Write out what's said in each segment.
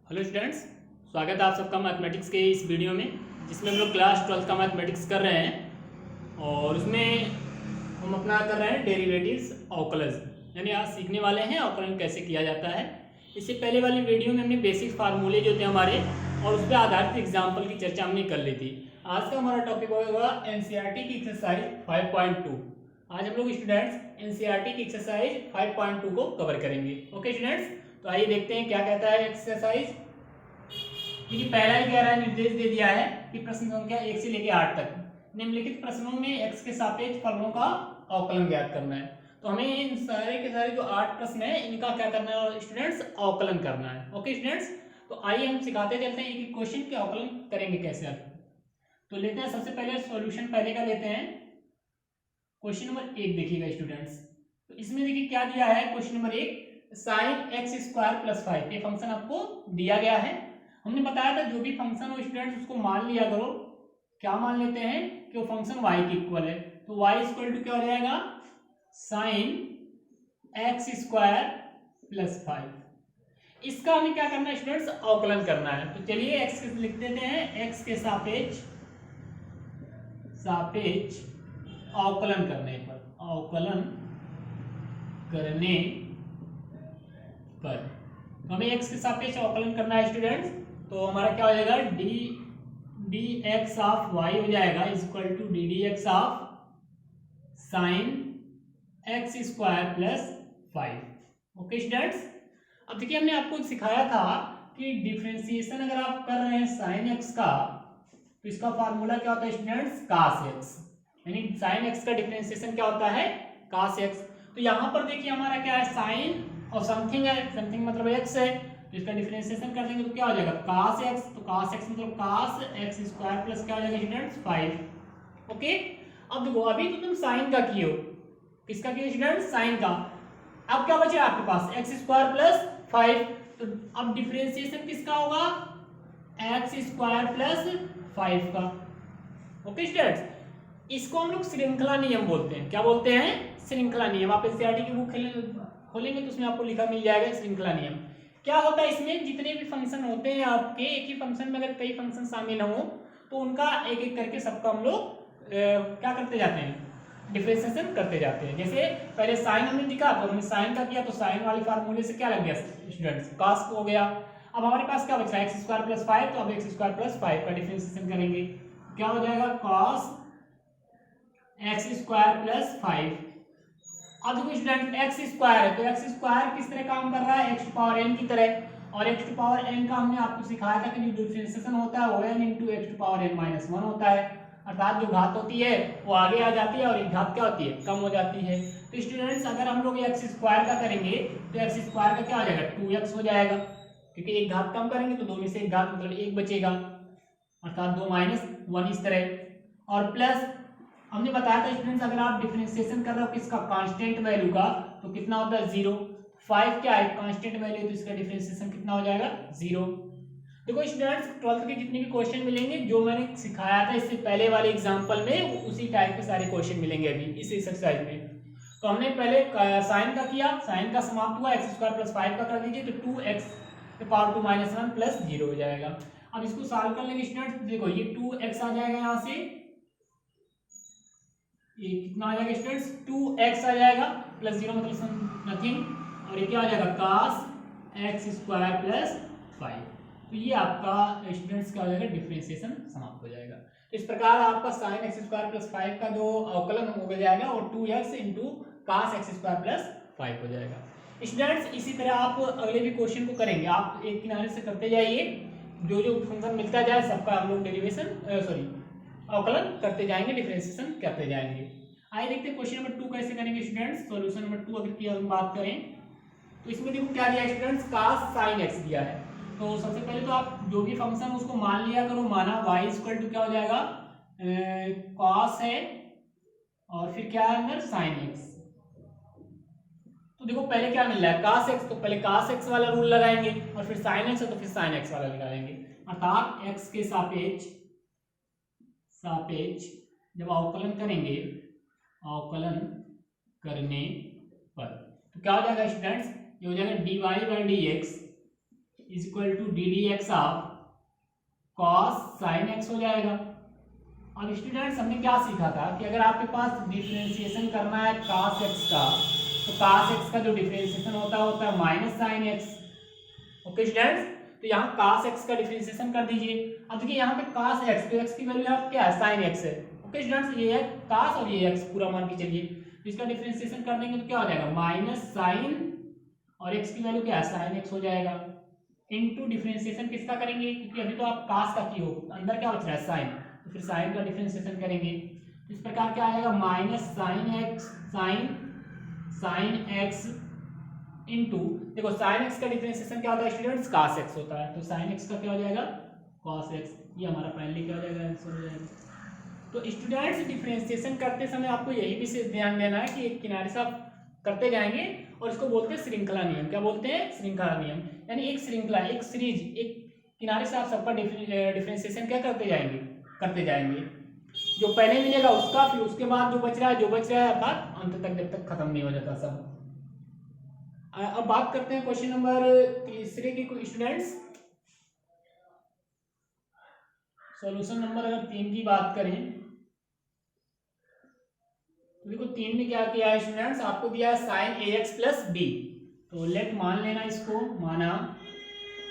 Hello students, स्वागत है आप सबका मैथमेटिक्स के इस वीडियो में जिसमें हम लोग क्लास 12 का मैथमेटिक्स कर रहे हैं और उसमें हम अपना कर रहे हैं डेरिवेटिव्स अवकलज, यानी आज सीखने वाले हैं अवकलन कैसे किया जाता है। इससे पहले वाली वीडियो में हमने बेसिक फार्मूले जो थे हमारे और उस पर आधारित एग्जाम्पल की चर्चा हमने कर ली थी। आज का हमारा टॉपिक होगा एनसीईआरटी की एक्सरसाइज 5.2। आज हम लोग स्टूडेंट्स एनसीईआरटी की एक्सरसाइज 5.2 को कवर करेंगे। ओके स्टूडेंट्स, तो आइए देखते हैं क्या कहता है एक्सरसाइज। क्योंकि पहला ही कह रहा है, निर्देश दे दिया है कि प्रश्न संख्या 1 से लेकर 8 तक निम्नलिखित प्रश्नों में x के सापेक्ष फलनों का अवकलन ज्ञात करना है। तो हमें इन सारे के सारे जो 8 प्रश्न है इनका क्या करना है स्टूडेंट्स, अवकलन करना है। ओके स्टूडेंट्स, तो आइए हम सिखाते चलते हैं एक क्वेश्चन के अवकलन करेंगे कैसे आप। तो लेते हैं सबसे पहले सॉल्यूशन पहले का लेते हैं। क्वेश्चन नंबर 1 देखिएगा स्टूडेंट्स, तो इसमें देखिए क्या दिया है। क्वेश्चन नंबर 1 sin x² + 5 ये फंक्शन आपको दिया गया है। हमने बताया था जो भी फंक्शन हो स्टूडेंट्स उसको मान लिया करो, क्या मान लेते हैं कि वो फंक्शन y के इक्वल है। तो y इक्वल टू क्या हो जाएगा, sin x² + 5। इसका हमें क्या करना है स्टूडेंट्स, अवकलन करना है। तो चलिए x के लिख देते हैं, x के सापेक्ष अवकलन करने पर हमें x के सापेक्ष अवकलन करना है स्टूडेंट्स। तो हमारा क्या हो जाएगा, dx ऑफ y हो जाएगा equal to ddx of sin x² + 5। Okay students, अब देखिए हमने आपको सिखाया था कि डिफरेंशिएशन अगर आप कर रहे हैं sin x का तो इसका फार्मूला क्या होता है स्टूडेंट्स, cos x, यानी sin x का डिफरेंशिएशन क्या होता है, cos x। तो यहाँ पर देखिए हमारा क्या है, sin और समथिंग है, समथिंग मतलब x है, तो इसका डिफरेंशिएशन कर देंगे तो क्या हो जाएगा, cos x। तो cos x मतलब cos x² प्लस क्या हो जाएगा स्टूडेंट्स, 5। ओके, अब देखो अभी तो तुम sin का किए हो, किसका किए स्टूडेंट्स, sin का। अब क्या बचे आपके पास, x² + 5। तो अब डिफरेंशिएशन किसका होगा, x² + 5 का। ओके स्टूडेंट्स, इसको हम लोग श्रृंखला नियम बोलते हैं। क्या बोलते हैं, श्रृंखला नियम। आप एनसीईआरटी की बुक खोलेंगे तो उसमें आपको लिखा मिल जाएगा श्रृंखला नियम। क्या होता है इसमें, जितने भी फंक्शन होते हैं आपके, एक ही फंक्शन में अगर कई फंक्शन शामिल हो तो उनका एक एक करके सबका हम लोग क्या करते जाते हैं, डिफरेंशिएशन करते जाते हैं। जैसे पहले साइन हमने दिखा तो हमने साइन का किया, तो साइन वाले फार्मूले से क्या लग गया स्टूडेंट्स, cos हो गया। अब हमारे पास क्या बचा, x² + 5। तो अब x² + 5 का डिफरेंशिएशन करेंगे, क्या हो जाएगा, cos x² + 5। अब देखो स्टूडेंट x² है तो x² किस तरह काम कर रहा है, x⁴n की तरह। और x⁴n का हमने आपको सिखाया था कि जो डिफरेंशिएशन होता है वो n × x⁴n - 1 होता है, अर्थात जो घात होती है वो आगे आ जाती है और एक घात क्या होती है, कम हो जाती है। तो स्टूडेंट्स अगर हम लोग x² का करेंगे तो x² का क्या हो जाएगा, 2x हो जाएगा, क्योंकि एक घात कम करेंगे तो 2 में से एक घात मतलब 1 बचेगा, अर्थात 2 - 1 इस तरह। और प्लस हमने बताया था स्टूडेंट्स अगर आप डिफरेंशिएशन कर रहे हो किसका, कांस्टेंट वैल्यू का, तो कितना होता है, 0। 5 क्या है, कांस्टेंट वैल्यू, तो इसका डिफरेंशिएशन कितना हो जाएगा, 0। देखो स्टूडेंट्स 12th के जितने भी क्वेश्चन मिलेंगे जो मैंने सिखाया था इससे पहले वाले एग्जांपल में, उसी टाइप के सारे क्वेश्चन मिलेंगे अभी इस एक्सरसाइज में। तो हमने पहले साइन का किया, साइन का समाप्त हुआ, x² + 5 का कर दीजिए तो 2x⁴ 1 + 0 हो जाएगा। अब इसको सॉल्व कर लेंगे स्टूडेंट्स, देखो ये 2x आ जाएगा, यहाँ से ये कितना आ जाएगा स्टूडेंट्स, 2x आ जाएगा, +0 मतलब नथिंग, और ये क्या आ जाएगा, cos x² + 5। तो ये आपका स्टूडेंट्स क्या हो जाएगा, डिफरेंशिएशन समाप्त हो जाएगा। तो इस प्रकार आपका sin x² + 5 का जो अवकलन हो जाएगा और 2x × cos x² + 5 हो जाएगा। स्टूडेंट्स इसी तरह आप अगले भी क्वेश्चन को करेंगे, आप एक किनारे से करते जाइए, जो जो फंक्शन मिलता जाए सबका हम लोग डेरिवेशन अवकलन करते जाएंगे, डिफरेंशिएशन करते जाएंगे। आइए देखते हैं क्वेश्चन नंबर 2 कैसे करेंगे स्टूडेंट्स। सॉल्यूशन नंबर 2 अगर की हम बात करें तो इसमें देखो क्या दिया है स्टूडेंट्स, cos sin x दिया है। तो सबसे पहले तो आप जो भी फंक्शन उसको मान लिया करो, माना y = क्या हो जाएगा, cos है और फिर क्या है अंदर sin x। तो देखो पहले क्या मिल रहा है, cos x, तो पहले cos x वाला रूल लगाएंगे और फिर sin x है तो फिर sin x वाला लगाएंगे, अर्थात x के सापेक्ष जब अवकलन करेंगे, अवकलन करने पर तो क्या हो जाएगा स्टूडेंट्स, ये हो जाएगा dy/dx is equal to D D X of cos sine X हो जाएगा। अब स्टूडेंट्स हमने क्या सीखा था कि अगर आपके पास डिफरेंशिएशन करना है cos x का, तो cos x का जो डिफरेंशिएशन होता है minus sine x। Okay students, तो यहाँ cos x का डिफरेंशिएशन कर दीजिए। अब देखिए यहाँ पे cos x, तो x की वैल्यू यहाँ क्या है, साइन x है। ओके स्टूडेंट्स, ये है cos और ये x पूरा मान के चलिए, तो इसका डिफरेंशिएशन कर देंगे तो क्या हो जाएगा, माइनस साइन और x की वैल्यू क्या है, साइन x हो जाएगा। इनटू डिफरेंशिएशन किसका करेंगे, क्योंकि अभी तो आप cos का की हो, अंदर क्या बच रहा है, साइन, तो फिर साइन का डिफरेंशिएशन करेंगे। इस प्रकार क्या आएगा, minus sine x sine x into, देखो साइन एक्स का डिफरेंशिएशन क्या होता है स्टूडेंट्स, cos x होता है, तो साइन एक्स का क्या हो जाएगा, cos x। ये हमारा फाइनली क्या हो जाएगा, आंसर हो जाएगा। तो स्टूडेंट्स डिफरेंशिएशन करते समय आपको यही भी ध्यान देना है कि एक किनारे से आप करते जाएंगे, और इसको बोलते हैं श्रृंखला नियम। क्या बोलते हैं, श्रृंखला नियम, यानी एक श्रृंखला, एक सीरीज, एक किनारे से आप सबका डिफरेंशिएशन क्या करते जाएंगे। जो पहले मिलेगा उसका, फिर उसके बाद जो बच रहा है अर्थात अंत तक, जब तक खत्म नहीं हो जाता सब। अब बात करते हैं क्वेश्चन नंबर तीसरे की स्टूडेंट्स। सॉल्यूशन नंबर अगर 3 की बात करें तो देखो 3 में क्या किया है स्टूडेंट्स, आपको दिया है sine A x plus B. तो लेट मान लेना इसको, माना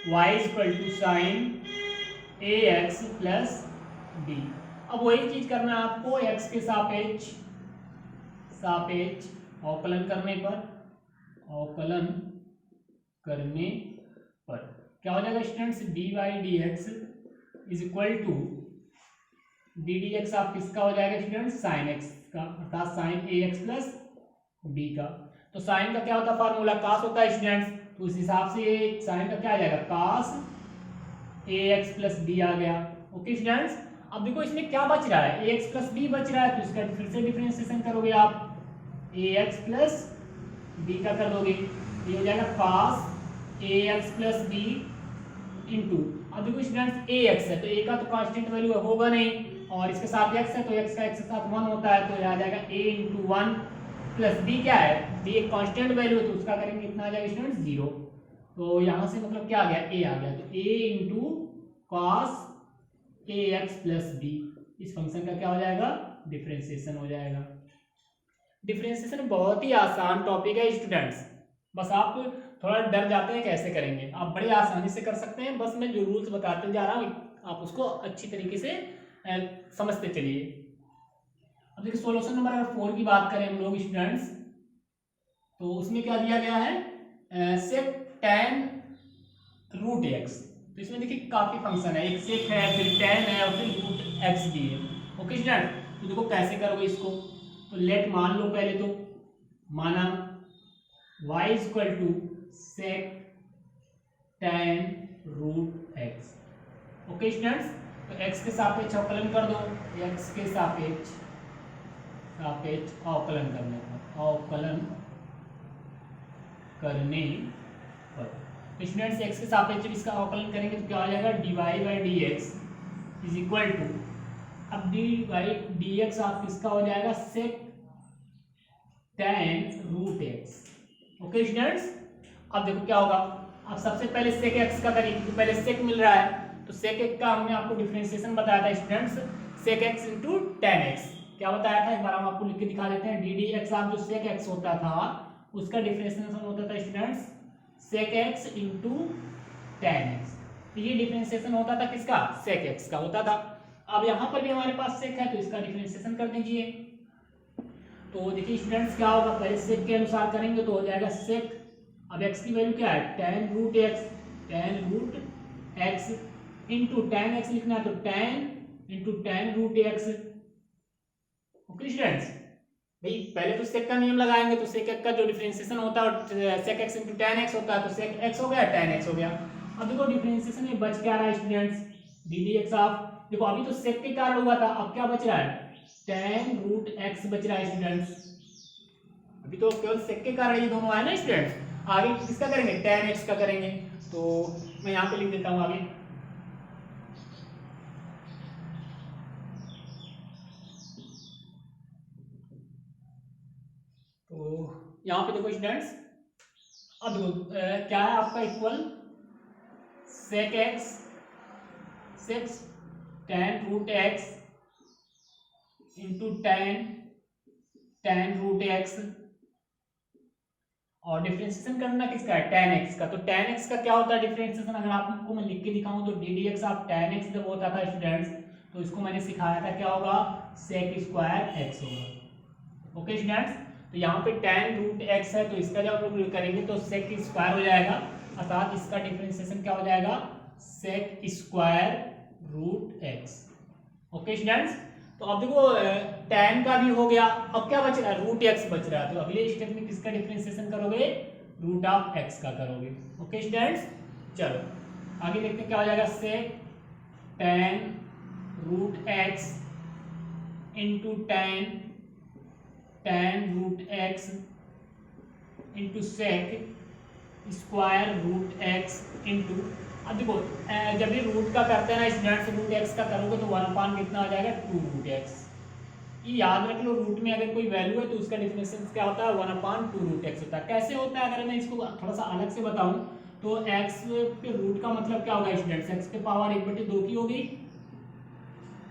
y is equal to sine A x plus B. अब वही चीज करना है आपको, x के सापेक्ष अवकलन करने पर क्या हो जाएगा students, D Y D X is equal to D D X आप किसका हो जाएगा स्टूडेंट्स, साइन एक्स का, अर्थात sine A x plus B का। तो साइन का क्या होता है फार्मूला, cos होता है स्टूडेंट्स, तो उस हिसाब से साइन का क्या आ जाएगा, cos A x plus B आ गया। ओके स्टूडेंट्स, अब देखो इसमें क्या बच रहा है, ए एक्स प्लस बी बच रहा है, तो इसका फिर से डिफरेंशिएशन करोगे आप, ए एक्स प्लस बी का कर दोगे, ये हो जाएगा cos A x plus B into, अब देखो स्टूडेंट्स ए एक्स है तो ए का तो कांस्टेंट वैल्यू होगा नहीं, और इसके साथ x है तो x का x के साथ 1 होता है, तो यह आ जाएगा a इंटू 1 प्लस b क्या है, b एक कांस्टेंट वैल्यू है तो उसका करेंगे इतना आ जाएगा स्टूडेंट्स 0। तो यहाँ से मतलब क्या आ गया, a आ गया, तो a into cos A x plus B, इस फंक्शन का क्या हो जाएगा, डिफरेंशिएशन हो जाएगा। डिफरेंशिएशन बहुत ही आसान टॉपिक है स्टूडेंट्स, बस आप थोड़ा डर जाते हैं कैसे करेंगे, आप बड़े आसानी से कर सकते हैं, बस मैं जो रूल्स बताते जा रहा हूँ आप उसको अच्छी तरीके से समझते चलिए। अब देखिए सॉल्यूशन नंबर अगर 4 की बात करें हम लोग स्टूडेंट्स, तो उसमें क्या दिया गया है, सेक tan रूट एक्स। तो इसमें देखिए काफी फंक्शन है, एक सेक है, फिर tan है और फिर रूट एक्स भी है। ओके स्टूडेंट, तो देखो कैसे करोगे इसको, तो लेट मान लो पहले तो, माना y is equal to sec tan root X. Okay students, तो x के सापेक्ष अवकलन कर दो, x के सापेक्ष अवकलन करने पर स्टूडेंट्स x के सापेक्ष इसका अवकलन करेंगे तो क्या हो जाएगा, dy by D X is equal to, अब डी बाई डी एक्स आप किसका हो जाएगा, sec tan root X. Okay students, अब देखो क्या होगा, अब सबसे पहले सेक x का करिए क्योंकि पहले सेक मिल रहा है, तो सेक एक्स का हमने आपको डिफरेंशिएशन बताया था students, sec X into tan X. क्या बताया था, एक बार हम आपको लिख के दिखा देते हैं, डी डी एक्स आप जो सेक एक्स होता था उसका डिफरेंशिएशन होता था students sec X into tan X. तो ये डिफरेंशिएशन होता था किसका, सेक एक्स का होता था। अब यहाँ पर भी हमारे पास सेक है तो इसका डिफरेंशिएशन कर दीजिए। तो देखिए स्टूडेंट्स क्या होगा, पहले सेक के अनुसार करेंगे तो हो जाएगा सेक, अब एक्स की वैल्यू क्या है, tan root x into tan X लिखना है तो tan into tan root X. Okay students, भाई पहले तो सेक का नियम लगाएंगे, तो सेक एक्स का जो डिफरेंशिएशन होता है sec X into tan X होता है, तो सेक एक्स हो गया टेन एक्स हो गया। अब देखो डिफरेंशिएशन में बच क्या रहा है students, D D X of, देखो अभी तो सेक के कारण हुआ था, अब क्या बच रहा है, टेन रूट एक्स बच रहा है स्टूडेंट्स। अभी तो केवल सेक के कारण ये दोनों आए ना स्टूडेंट्स, आगे किसका करेंगे, टेन एक्स का करेंगे। तो मैं यहाँ पे लिख देता हूँ आगे, तो यहाँ पे देखो स्टूडेंट्स, अब क्या है आपका equal sec X sec x tan root x into tan root X, और डिफरेंशिएशन करना किसका है, tan x का। तो tan x का क्या होता है डिफरेंशिएशन, अगर आपको मैं लिख के दिखाऊं तो D D X of tan x जब होता था स्टूडेंट्स, तो इसको मैंने सिखाया था क्या होगा, सेक स्क्वायर x होगा। ओके स्टूडेंट्स, तो यहाँ पे tan रूट x है, तो इसका जब हम लोग करेंगे तो सेक स्क्वायर हो जाएगा, अर्थात इसका डिफरेंशिएशन क्या हो जाएगा, sec square root x। Okay students, तो अब देखो tan का भी हो गया, अब क्या बच रहा है, रूट x बच रहा है। तो अगले स्टेप में किसका डिफरेंशिएशन करोगे, रूट ऑफ x का करोगे। ओके स्टूडेंट्स, चलो आगे देखते हैं क्या हो जाएगा, sec tan root x into tan root x into sec square root x into, अब देखो जब भी रूट का करते हैं ना स्टूडेंट्स, रूट एक्स का करोगे तो 1/, कितना आ जाएगा, 2 रूट एक्स। ये याद रख लो, रूट में अगर कोई वैल्यू है तो उसका डिफरेंशिएशन क्या होता है, 1/2 रूट एक्स होता है। कैसे होता है, अगर मैं इसको थोड़ा सा अलग से बताऊं तो एक्स पे रूट का मतलब क्या होगा स्टूडेंट्स, एक्स पे पावर 1/2 की होगी।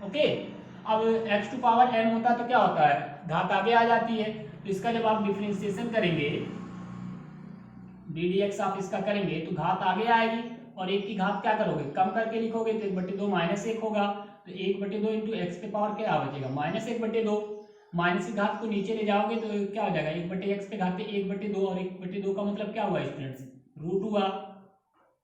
ओके, अब एक्स टू पावर n होता है तो क्या होता है, घात आगे आ जाती है। तो इसका जब आप डिफरेंशिएशन करेंगे, डी डी एक्स आप इसका करेंगे तो घात आगे आएगी, और एक की घात क्या करोगे, कम करके लिखोगे तो 1/2 माइनस 1 होगा। तो 1/2 इंटू एक्स पे पावर क्या बचेगा, -1/2। माइनस की घात को नीचे ले जाओगे तो क्या हो जाएगा, 1/x पे घात 1/2, और 1/2 का मतलब क्या हुआ स्टूडेंट्स, रूट हुआ,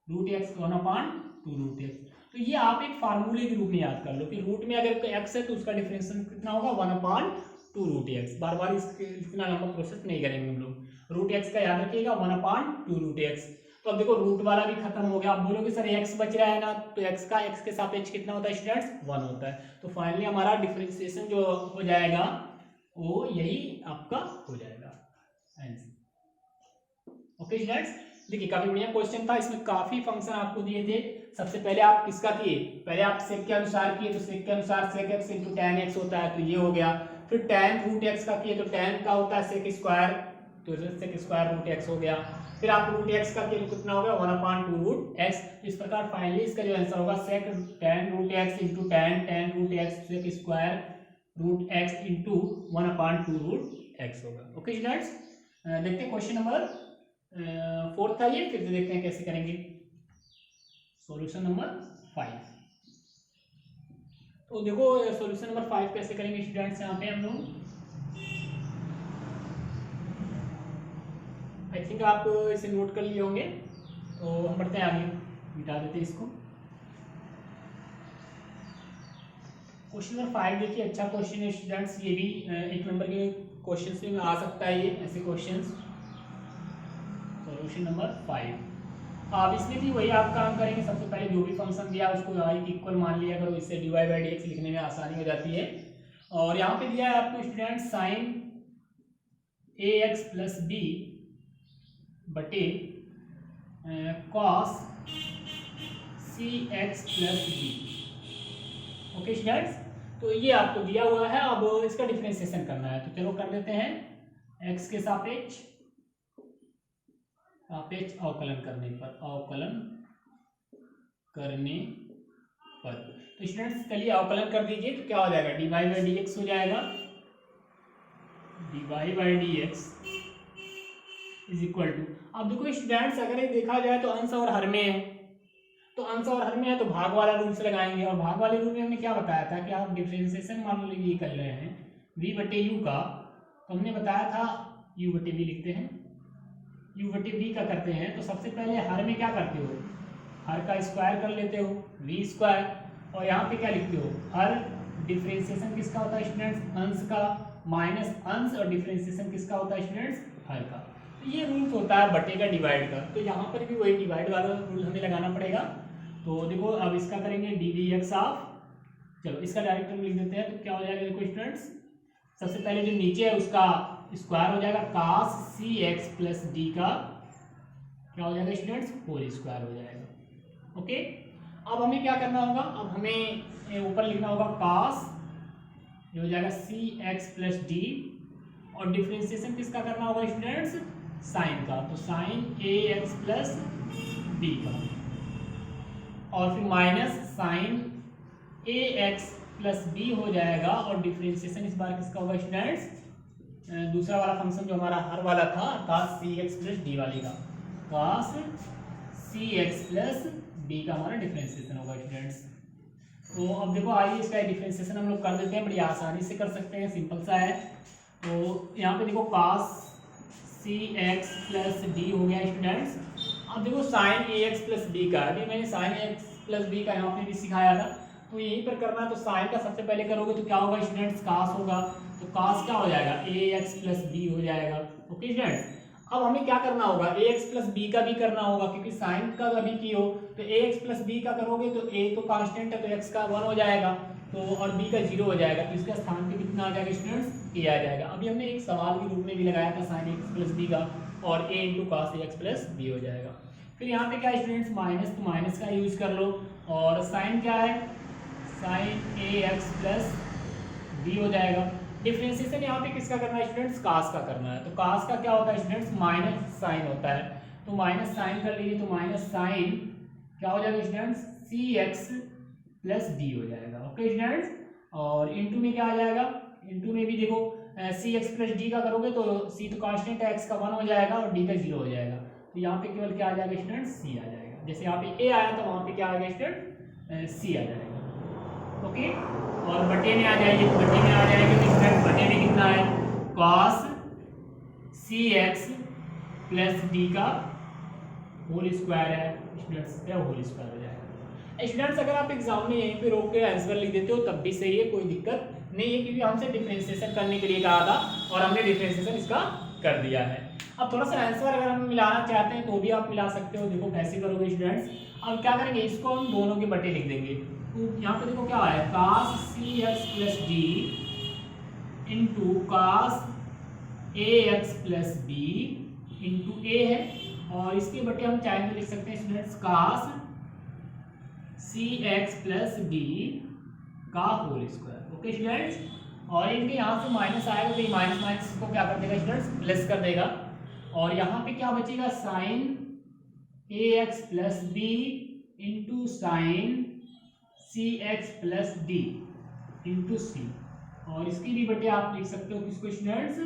रूट एक्स 1/2 रूट एक्स। तो ये आप एक फार्मूले के रूप में याद कर लो कि रूट में अगर एक्स है तो उसका डिफरेंशिएशन कितना होगा, 1/2 रूट एक्स। बार बार इतना लंबा प्रोसेस नहीं करेंगे हम लोग, रूट एक्स का याद रखिएगा, 1/2 रूट एक्स। तो अब देखो रूट वाला भी खत्म हो गया, अब बोलोगे सर एक्स बच रहा है ना, तो एक्स का एक्स के सापेक्ष कितना होता है स्टूडेंट्स, 1 होता है। तो फाइनली हमारा डिफरेंशिएशन जो हो जाएगा वो यही आपका हो जाएगा आंसर। ओके स्टूडेंट्स, देखिए काफी बढ़िया क्वेश्चन था, इसमें काफी फंक्शन आपको दिए थे। सबसे पहले आप किसका किए, पहले आप सेक के अनुसार किए, तो सेक के अनुसार sec X into tan X होता है, तो ये हो गया। फिर टैन रूट एक्स का किए तो टैन का होता है सेक स्क्वायर, तो सेक स्क्वायर रूट एक्स हो गया। फिर आप रूट एक्स का किए तो कितना हो गया, 1/2 रूट एक्स। इस प्रकार फाइनली इसका जो आंसर होगा sec tan root x into tan root x sec square root x into 1/2 root x होगा। ओके स्टूडेंट्स, देखते हैं क्वेश्चन नंबर 4 था ये, फिर देखते हैं कैसे करेंगे सॉल्यूशन नंबर 5। तो देखो सॉल्यूशन नंबर 5 कैसे करेंगे स्टूडेंट्स, यहाँ पे हम लोग आई थिंक आप इसे नोट कर लिए होंगे, तो हम बढ़ते हैं आगे, मिटा देते हैं इसको। क्वेश्चन नंबर 5 देखिए, अच्छा क्वेश्चन है स्टूडेंट्स, ये भी 1 नंबर के क्वेश्चन में आ सकता है, ये ऐसे क्वेश्चन। सॉल्यूशन नंबर 5, अब इसमें भी वही आप काम करेंगे, सबसे पहले जो भी फंक्शन दिया उसको एक इक्वल मान लिया करो, इससे dy बाई dx लिखने में आसानी हो जाती है। और यहाँ पे दिया है आपको student sine ax plus B बटे cos C x plus B. Okay students, तो ये आपको दिया हुआ है, अब इसका डिफरेंशिएशन करना है, तो चलो कर लेते हैं। x के सापेक्ष अवकलन करने पर तो स्टूडेंट्स चलिए अवकलन कर दीजिए, तो क्या हो जाएगा, dy बाई dx हो जाएगा, dy by dx is equal to, अब देखो स्टूडेंट्स अगर ये देखा जाए तो अंश और हर में है, तो अंश और हर में है तो भाग वाला रूल से लगाएंगे, और भाग वाले रूल में हमने क्या बताया था कि आप डिफरेंशिएशन मान लीजिए कर रहे हैं v बटे u का, तो हमने बताया था u बटे v लिखते हैं, u बटे v का करते हैं, तो सबसे पहले हर में क्या करते हो, हर का स्क्वायर कर लेते हो v स्क्वायर, और यहाँ पे क्या लिखते हो, हर डिफरेंशिएशन किसका होता है स्टूडेंट्स, अंश का, माइनस अंश और डिफरेंशिएशन किसका होता है स्टूडेंट्स, हर का। तो ये रूल होता है बटे का डिवाइड का, तो यहाँ पर भी वही डिवाइड वाला रूल हमें लगाना पड़ेगा। तो देखो अब इसका करेंगे डी डी एक्स ऑफ, चलो इसका डायरेक्ट हम लिख देते हैं, तो क्या हो जाएगा देखो स्टूडेंट्स, सबसे पहले जो नीचे है उसका स्क्वायर हो जाएगा, cos C x plus D का क्या हो जाएगा स्टूडेंट्स, होल स्क्वायर हो जाएगा। ओके, अब हमें क्या करना होगा, अब हमें ऊपर लिखना होगा cos, ये हो जाएगा सी एक्स प्लस डी, और डिफरेंशिएशन किसका करना होगा स्टूडेंट्स, साइन का, तो sign A x plus B का। और फिर minus sign A x plus B हो जाएगा, और डिफ्रेंसिएशन इस बार किसका होगा स्टूडेंट्स, दूसरा वाला फंक्शन जो हमारा हर वाला था cos C x plus D वाली का, cos C x plus D का हमारा डिफ्रेंसिएशन होगा स्टूडेंट्स। तो अब देखो आइए इसका डिफ्रेंसिएशन हम लोग कर देते हैं, बड़ी आसानी से कर सकते हैं, सिंपल सा है। तो यहाँ पे देखो cos C x plus D हो गया स्टूडेंट्स। अब देखो sign A x plus B का, अभी मैंने sign A x plus B का यहाँ पे भी सिखाया था, तो यहीं पर करना है। तो साइन का सबसे पहले करोगे तो क्या होगा स्टूडेंट्स, cos होगा, तो cos क्या हो जाएगा, ए एक्स प्लस बी हो जाएगा। ओके स्टूडेंट्स, अब हमें क्या करना होगा, ए एक्स प्लस बी का भी करना होगा, क्योंकि साइन का अभी की हो तो ए एक्स प्लस बी का करोगे तो ए तो कांस्टेंट है तो एक्स का 1 हो जाएगा, तो और बी का 0 हो जाएगा, तो इसका स्थान पे कितना आ जाएगा स्टूडेंट्स, ए आ जाएगा। अभी हमने एक सवाल के रूप में भी लगाया था साइन एक्स प्लस बी का, और A into cos x plus B हो जाएगा। फिर यहाँ पे क्या स्टूडेंट्स, माइनस, तो माइनस का यूज कर लो, और साइन क्या है, sine A x plus B हो जाएगा। डिफरेंशिएशन यहाँ पे किसका करना है स्टूडेंट्स, कास का करना है। तो कास का क्या होता है स्टूडेंट्स, माइनस साइन होता है, तो माइनस साइन कर लीजिए, तो माइनस साइन क्या हो जाएगा स्टूडेंट्स, सी एक्स प्लस डी हो जाएगा। ओके स्टूडेंट्स, और इनटू में क्या आ जाएगा, इनटू में भी देखो सी एक्स प्लस डी का करोगे तो सी तो कांस्टेंट है, एक्स का 1 हो जाएगा और डी का 0 हो जाएगा, तो यहाँ पे केवल क्या आ जाएगा स्टूडेंट्स, सी आ जाएगा। जैसे यहाँ पे ए आया तो वहाँ पे क्या आ जाएगा स्टूडेंट, सी आ जाएगा। ओके, और बटे में आ जाइए, तो बटे में आ जाएगा तो स्टूडेंट बटे में कितना है, cos C x plus D का होल स्क्वायर है स्टूडेंट्स, क्या होल स्क्वायर हो जाएगा। स्टूडेंट्स अगर आप एग्जाम में यहीं पे रोक के आंसर लिख देते हो तब भी सही है, कोई दिक्कत नहीं है, क्योंकि हमसे डिफरेंशिएशन करने के लिए कहा था और हमने डिफरेंशिएशन इसका कर दिया है। अब थोड़ा सा आंसर अगर हम मिलाना चाहते हैं तो भी आप मिला सकते हो, देखो कैसे करोगे स्टूडेंट्स। अब क्या करेंगे, इसको हम दोनों के बटे लिख देंगे, तो यहाँ पे देखो क्या है, cos C x plus D into cos A x plus B into A है, और इसके बटे हम चाहे तो लिख सकते हैं students cos C x plus D का होल स्क्वायर। ओके स्टूडेंट्स, और इनके यहाँ से माइनस आएगा तो ये माइनस माइनस को क्या कर देगा स्टूडेंट्स, प्लस कर देगा, और यहाँ पे क्या बचेगा, sine A x plus B into sine C x plus D into C, और इसकी भी बटे आप लिख सकते हो किसको students,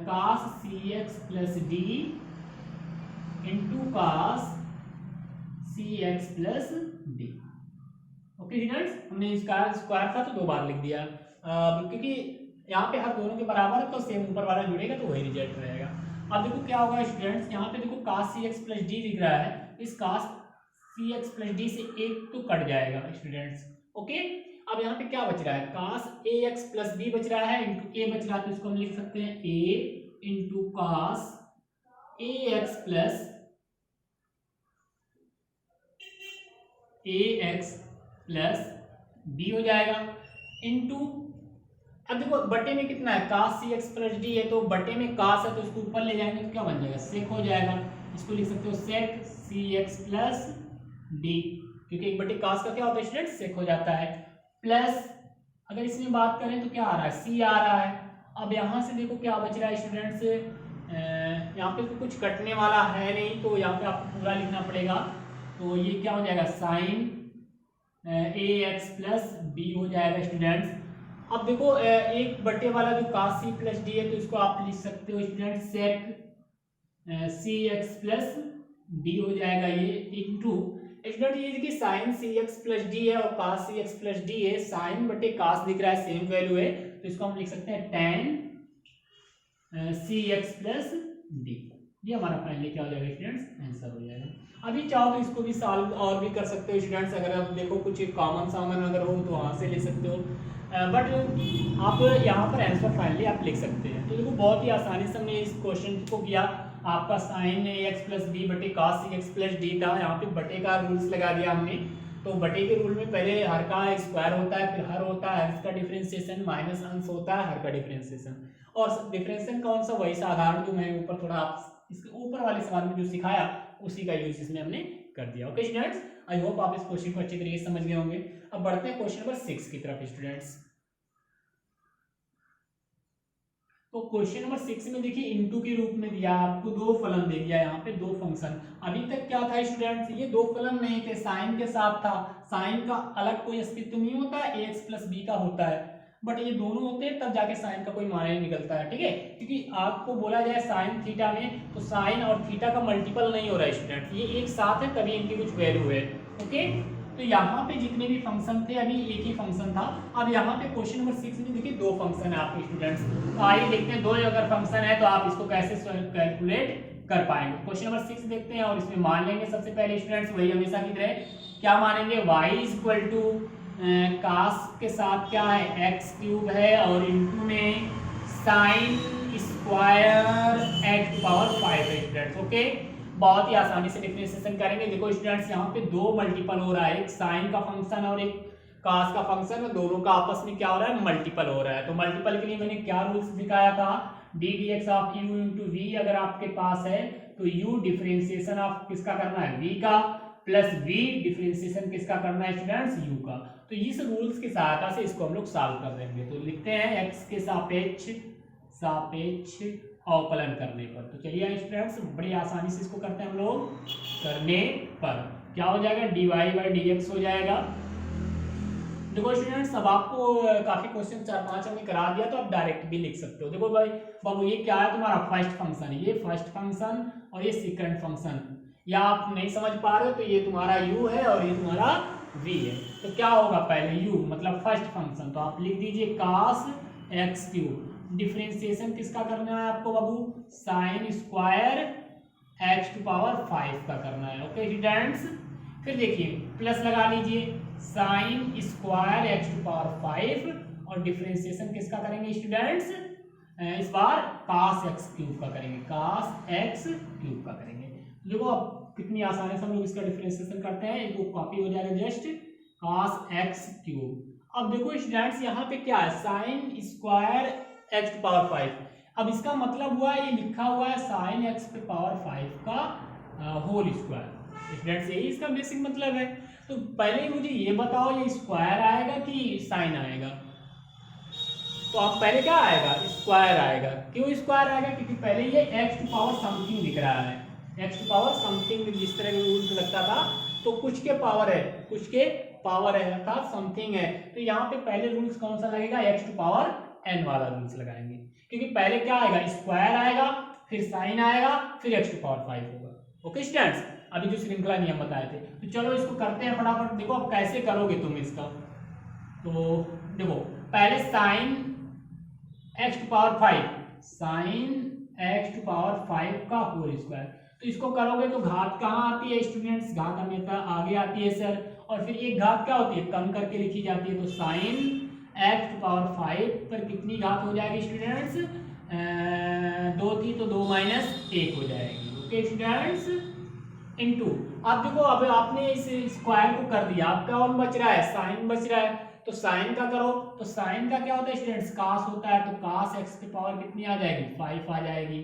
cos C x plus D into cos C x plus D. Okay students, हमने इसका स्क्वायर था तो 2 बार लिख दिया, क्योंकि यहाँ पे हर दोनों के बराबर है तो सेम ऊपर वाला जुड़ेगा तो वही रिजल्ट रहेगा। अब देखो क्या होगा स्टूडेंट्स, यहाँ पे देखो cos C x plus D दिख रहा है, इस cos C x plus D से एक तो कट जाएगा स्टूडेंट्स। ओके, अब यहाँ पे क्या बच रहा है, cos A x plus B बच रहा है इंटू ए बच रहा है, तो इसको हम लिख सकते हैं ए into cos A x plus A x plus B हो जाएगा इंटू, अब देखो बटे में कितना है, cos C x plus D है, तो बटे में cos है तो इसको ऊपर ले जाएंगे तो क्या बन जाएगा, सेक हो जाएगा, इसको लिख सकते हो सेक सी एक्स प्लस डी, क्योंकि एक बटे cos का क्या होता है स्टूडेंट, सेक हो जाता है, प्लस अगर इसमें बात करें तो क्या आ रहा है, सी आ रहा है। अब यहाँ से देखो क्या बच रहा है स्टूडेंट्स, यहाँ पे तो कुछ कटने वाला है नहीं, तो यहाँ पे आपको पूरा लिखना पड़ेगा, तो ये क्या हो जाएगा, sign A x plus B हो जाएगा स्टूडेंट्स। अब देखो एक बटे वाला जो cos सी प्लस डी है तो इसको आप लिख सकते हो स्टूडेंट सेक सी एक्स प्लस डी हो जाएगा ये इंटू स्टूडेंट, ये देखिए sign C x plus D है और cos C x plus D है, साइन बटे cos दिख रहा है, सेम वैल्यू है, तो इसको हम लिख सकते हैं tan सी एक्स प्लस डी, ये हमारा फाइनली क्या हो जाएगा स्टूडेंट्स, आंसर हो जाएगा। अभी चाहो तो इसको भी सॉल्व और भी कर सकते हो स्टूडेंट्स, अगर आप देखो कुछ कॉमन सामान अगर हो तो वहाँ से ले सकते हो, बट आप यहाँ पर आंसर फाइनली आप लिख सकते हैं। तो देखो बहुत ही आसानी से हमने इस क्वेश्चन को किया, आपका sign A x plus B बटे cos C x plus D था, यहाँ पे बटे का रूल्स लगा दिया हमने, तो बटे के रूल में पहले हर का स्क्वायर होता है, फिर हर होता है, अंश का डिफरेंशिएशन, माइनस अंश होता है, हर का डिफरेंशिएशन, और डिफरेंशिएशन कौन सा, वही साधारण जो मैं ऊपर थोड़ा आप इसके ऊपर वाले सवाल में जो सिखाया उसी का यूज इसमें हमने कर दिया। ओके स्टूडेंट्स, आई होप आप इस क्वेश्चन को अच्छी तरीके से समझ गए होंगे। अब बढ़ते हैं क्वेश्चन नंबर 6 की तरफ स्टूडेंट्स। तो क्वेश्चन नंबर 6 में देखिए इनटू के रूप में दिया आपको, दो फलन दे दिया यहाँ पे, दो फंक्शन। अभी तक क्या था स्टूडेंट्स, ये दो फलन नहीं थे, साइन के साथ था। साइन का अलग कोई अस्तित्व नहीं होता, ax प्लस बी का होता है, बट ये दोनों होते हैं तब जाके साइन का कोई मायने नहीं निकलता है, ठीक है। क्योंकि आपको बोला जाए साइन थीटा में, तो साइन और थीटा का मल्टीपल नहीं हो रहा है स्टूडेंट, ये एक साथ है तभी इनकी कुछ वैल्यू है, ओके। तो यहाँ पे जितने भी फंक्शन थे अभी एक ही फंक्शन था। अब यहाँ पे क्वेश्चन नंबर 6 में देखिए दो फंक्शन है आपके स्टूडेंट्स। तो आइए देखते हैं, दो अगर फंक्शन है तो आप इसको कैसे कैलकुलेट कर पाएंगे। क्वेश्चन नंबर 6 देखते हैं और इसमें मान लेंगे सबसे पहले स्टूडेंट्स वही हमेशा की तरह, क्या मानेंगे, y इक्वल टू कास के साथ क्या है एक्स क्यूब है और इनटू में साइन स्क्वायर एक्स पावर 5 है स्टूडेंट्स, ओके। बहुत ही आसानी से डिफरेंशिएशन करेंगे। देखो स्टूडेंट्स यहाँ पे दो मल्टीपल हो रहा है, एक साइन का फंक्शन और एक कास का फंक्शन, दोनों का आपस में क्या हो रहा है, मल्टीपल हो रहा है। तो मल्टीपल के लिए मैंने क्या रूल्स दिखाया था, D D X of U into V अगर आपके पास है तो यू डिफरेंशिएशन ऑफ किसका करना है, वी का, प्लस वी डिफरेंशिएशन किसका करना है स्टूडेंट्स, यू का। तो इस रूल्स की सहायता से इसको हम लोग सॉल्व कर देंगे। तो लिखते हैं एक्स के सापेक्ष अवकलन करने पर। तो चलिए स्टूडेंट्स बड़ी आसानी से इसको करते हैं हम लोग, करने पर क्या हो जाएगा, dy बाई डी एक्स हो जाएगा। देखो स्टूडेंट्स अब आपको काफी क्वेश्चन 4-5 हमने करा दिया, तो आप डायरेक्ट भी लिख सकते हो। देखो भाई बाबू ये क्या है, तुम्हारा फर्स्ट फंक्शन, ये फर्स्ट फंक्शन और ये सेकंड फंक्शन, या आप नहीं समझ पा रहे हो तो ये तुम्हारा u है और ये तुम्हारा v है। तो क्या होगा, पहले u मतलब फर्स्ट फंक्शन, तो आप लिख दीजिए cos x क्यूब, डिफरेंशिएशन किसका करना है आपको बाबू, sine square x to power 5 का करना है, ओके स्टूडेंट्स। फिर देखिए प्लस लगा लीजिए, sine square x to power 5 और डिफरेंशिएशन किसका करेंगे स्टूडेंट्स, इस बार cos x क्यूब का करेंगे, cos x क्यूब का करेंगे। देखो अब कितनी आसानी से हम लोग इसका डिफरेंशिएशन करते हैं, एक वो कॉपी हो जाएगा जस्ट cos x क्यूब। अब देखो स्टूडेंट्स यहाँ पे क्या है, sine square x to power 5, अब इसका मतलब हुआ ये लिखा हुआ है साइन एक्स पे पावर 5 का होल स्क्वायर, स्टूडेंट्स यही इसका बेसिक मतलब है। तो पहले मुझे ये बताओ ये स्क्वायर आएगा कि साइन आएगा, तो आप पहले क्या आएगा, स्क्वायर आएगा। क्यों स्क्वायर आएगा, क्योंकि पहले ये एक्स टू पावर समथिंग दिख रहा है, एक्स टू पावर समथिंग जिस तरह के रूल्स लगता था, तो कुछ के पावर है, कुछ के पावर है अर्थात समथिंग है। तो यहाँ पे पहले रूल्स कौन सा लगेगा, एक्स टू पावर n वाला रूल्स लगाएंगे, क्योंकि पहले क्या आएगा, स्क्वायर आएगा, फिर साइन आएगा, फिर एक्स टू पावर 5 होगा, ओके स्टूडेंट्स। अभी जो श्रृंखला नियम बताए थे, तो चलो इसको करते हैं फटाफट। देखो अब कैसे करोगे तुम इसका, तो देखो पहले sine X to power 5, sine X to power 5 का होल स्क्वायर, तो इसको करोगे तो घात कहाँ आती है स्टूडेंट्स, घात हमेशा आगे आती है सर, और फिर एक घात क्या होती है, कम करके लिखी जाती है। तो साइन एक्स टू पावर 5 पर कितनी घात हो जाएगी स्टूडेंट्स, 2 थी तो 2 माइनस 1 हो जाएगी, ओके स्टूडेंट्स, इनटू। अब देखो अब आपने इस स्क्वायर को कर दिया, अब कौन बच रहा है, साइन बच रहा है, तो साइन का करो, तो साइन का क्या होता है स्टूडेंट्स, cos होता है, तो cos x की पावर कितनी आ जाएगी, 5 आ जाएगी,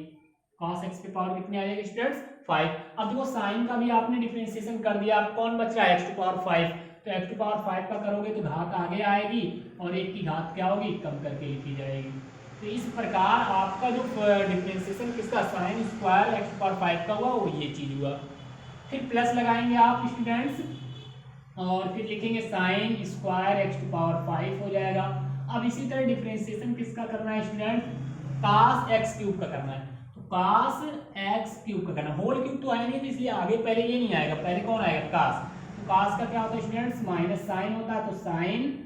cos x की पावर कितनी आ जाएगी स्टूडेंट्स, 5। अब देखो साइन का भी आपने डिफरेंशिएशन कर दिया, अब कौन बच रहा है, x टू पावर 5, तो x टू पावर 5 का करोगे तो घात आगे आएगी और एक की घात क्या होगी, कम करके लिखी जाएगी। तो इस प्रकार आपका जो डिफरेंशिएशन किसका, sine square x to power 5 का हुआ, वो ये चीज हुआ। फिर प्लस लगाएंगे आप स्टूडेंट्स और फिर लिखेंगे sine square x to power 5 हो जाएगा। अब इसी तरह डिफरेंशिएशन किसका करना है स्टूडेंट, cos x क्यूब का करना है, तो cos x क्यूब का करना, होल क्यूब तो आया नहीं तो इसलिए आगे पहले ये नहीं आएगा, पहले कौन आएगा, cos। तो cos का क्या होता है स्टूडेंट्स, माइनस साइन होता है, तो साइन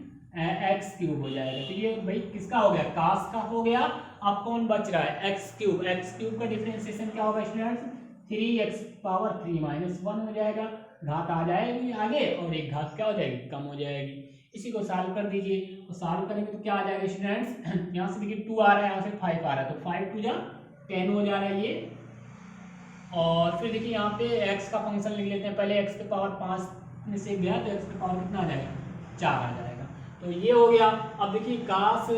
x क्यूब हो जाएगा। तो ये भाई किसका हो गया, cos का हो गया। अब कौन बच रहा है, x क्यूब, x क्यूब का डिफरेंशिएशन क्या होगा स्टूडेंट्स, 3x पावर 3 माइनस 1 हो जाएगा, घात आ जाएगी आगे और एक घात क्या हो जाएगी, कम हो जाएगी। इसी को सॉल्व कर दीजिए, तो सॉल्व करेंगे तो क्या आ जाएगा स्टूडेंट्स, यहाँ से देखिए 2 आ रहा है, यहाँ से 5 आ रहा है, तो 5 2 जा 10 हो जा रहा है ये। और फिर देखिए यहाँ पे x का फंक्शन लिख लेते हैं, पहले x के पावर 5 में से गया तो x के पावर कितना आ जाएगा, 4 आ जाएगा, तो ये हो गया। अब देखिए cos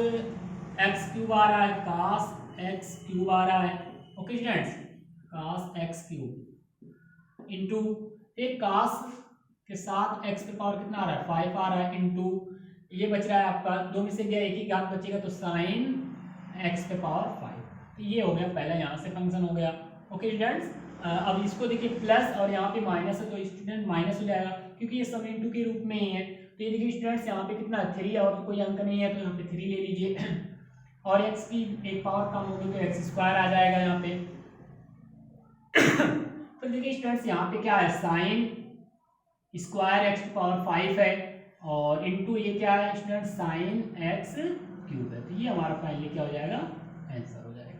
x क्यूब आ रहा है, cos x क्यूब आ रहा है, okay students, cos x cube into एक cos के साथ x के पावर कितना आ रहा है, 5 आ रहा है, इंटू ये बच रहा है आपका 2 में से गया एक ही घात बचेगा, तो साइन x के पावर 5 ये हो गया पहला, यहाँ से फंक्शन हो गया। ओके स्टूडेंट्स, अब इसको देखिए प्लस और यहाँ पे माइनस है तो स्टूडेंट माइनस हो जाएगा क्योंकि ये सब इंटू के रूप में ही है। तो ये देखिए स्टूडेंट्स यहाँ पे कितना 3 और तो कोई अंक नहीं है तो यहाँ पे 3 ले लीजिए और x की एक पावर कम होगी तो x स्क्वायर आ जाएगा यहाँ पे। तो देखिए स्टूडेंट्स यहाँ पे क्या है, साइन स्क्वायर x पावर 5 है और इनटू ये क्या है स्टूडेंट, साइन x क्यूब है। तो ये हमारा फाइनली क्या हो जाएगा, आंसर हो जाएगा।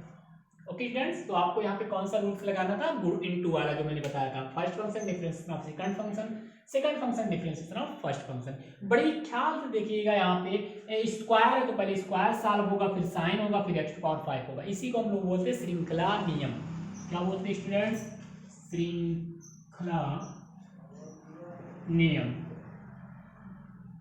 ओके स्टूडेंट्स, तो आपको यहाँ पे कौन सा रूल्स लगाना था, इनटू वाला जो मैंने बताया था। First function differentiation of second function, second function differentiation of first function. बड़ी ख्याल से देखिएगा, यहाँ पे स्क्वायर है तो पहले स्क्वायर सॉल्व होगा, फिर साइन होगा, फिर x पावर 5 होगा। इसी को हम लोग बोलते हैं श्रृंखला नियम। क्या बोलते हैं स्टूडेंट्स, श्रृंखला नियम।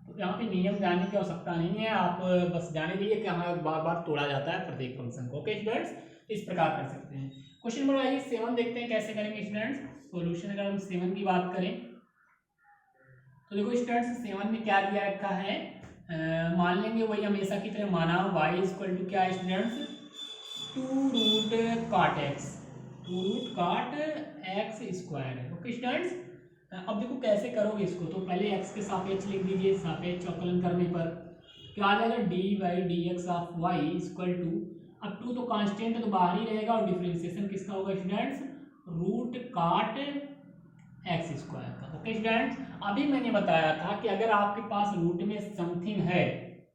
तो यहाँ पे नियम जानने की आवश्यकता नहीं है, आप बस जाने दीजिए कि हमारा बार बार तोड़ा जाता है प्रत्येक फंक्शन को। ओके स्टूडेंट्स, इस प्रकार कर सकते हैं। क्वेश्चन नंबर आइए 7 देखते हैं कैसे करेंगे स्टूडेंट्स। सॉल्यूशन अगर हम 7 की बात करें तो देखो स्टूडेंट्स 7 में क्या दिया रखा है, मान लेंगे वही हमेशा की तरह माना y इक्वल टू क्या है स्टूडेंट्स, 2 रूट काट x, 2 रूट काट x स्क्वायर है। ओके स्टूडेंट्स, अब देखो कैसे करोगे इसको, तो पहले x के सापेक्ष लिख दीजिए, सापेक्ष अवकलन करने पर क्या आ जाएगा, D by D X of Y equal to, अब 2 तो कांस्टेंट है तो बाहर ही रहेगा और डिफरेंशिएशन किसका होगा स्टूडेंट्स, रूट काट एक्स स्क्वायर का। ओके स्टूडेंट्स, अभी मैंने बताया था कि अगर आपके पास रूट में समथिंग है,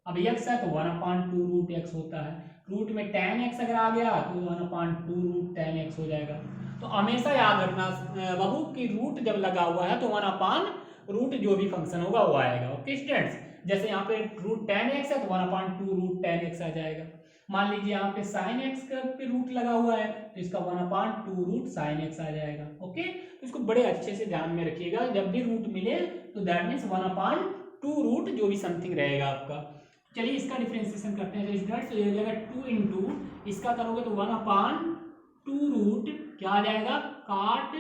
अब x है तो 1/2 रूट x होता है, रूट में tan x अगर आ गया तो 1/2 रूट tan x हो जाएगा। तो हमेशा याद रखना बाबू कि रूट जब लगा हुआ है तो 1/रूट जो भी फंक्शन होगा वो आएगा। ओके स्टूडेंट्स, जैसे यहाँ पे रूट tan x है तो 1/2 रूट tan x आ जाएगा। मान लीजिए यहाँ पे sin x का पे रूट लगा हुआ है तो इसका 1/2 रूट sin x आ जाएगा। ओके, तो इसको बड़े अच्छे से ध्यान में रखिएगा, जब भी रूट मिले तो दैट मीन्स 1/2 रूट जो भी समथिंग रहेगा आपका। चलिए इसका डिफरेंशिएशन करते हैं स्टूडेंट्स, तो ये हो जाएगा 2 इंटू इसका करोगे तो 1/2 रूट क्या आ जाएगा, काट